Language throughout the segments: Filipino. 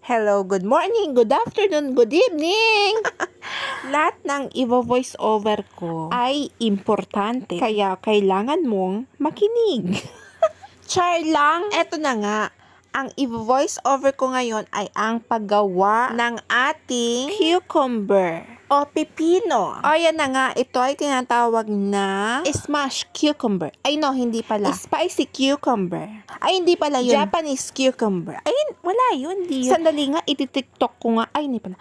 Hello, good morning, good afternoon, good evening! Lahat ng i-voice over ko ay importante, kaya kailangan mong makinig. Char lang! Eto na nga, ang i-voice over ko ngayon ay ang paggawa ng ating cucumber o pipino. O yan na nga, ito ay tinatawag na smash cucumber. Ay no, hindi pala. Spicy cucumber. Ay hindi pala yun. Japanese cucumber. Ay, wala yun. Hindi yun. Sandali nga, iti-tiktok ko nga. Ay, hindi pala.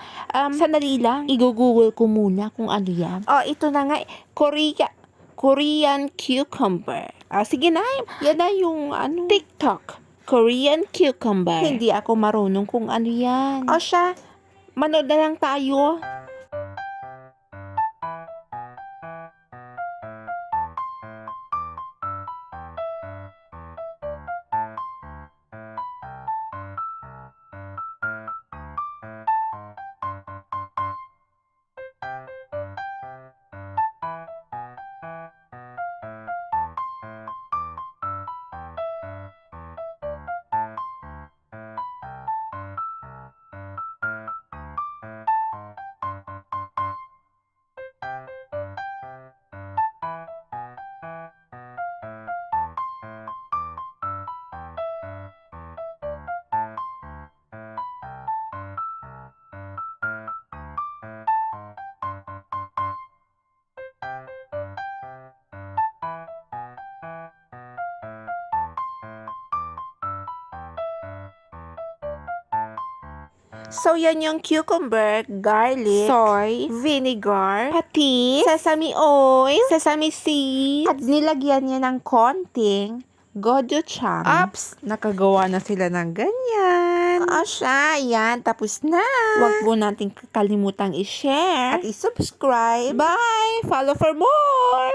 Sandali lang, i-google ko muna kung ano yan. O, ito na nga, Korean cucumber. Sige na, yan na yung TikTok. Korean cucumber. Hindi ako marunong kung ano yan. O siya, manood na lang tayo. So, yan yung cucumber, garlic, soy, vinegar, patis, sesame oil, sesame seeds, at nilagyan niya ng konting gochujang. Ops! Nakagawa na sila ng ganyan. O siya, yan. Tapos na. Huwag po natin kalimutang i-share at i-subscribe. Bye! Follow for more!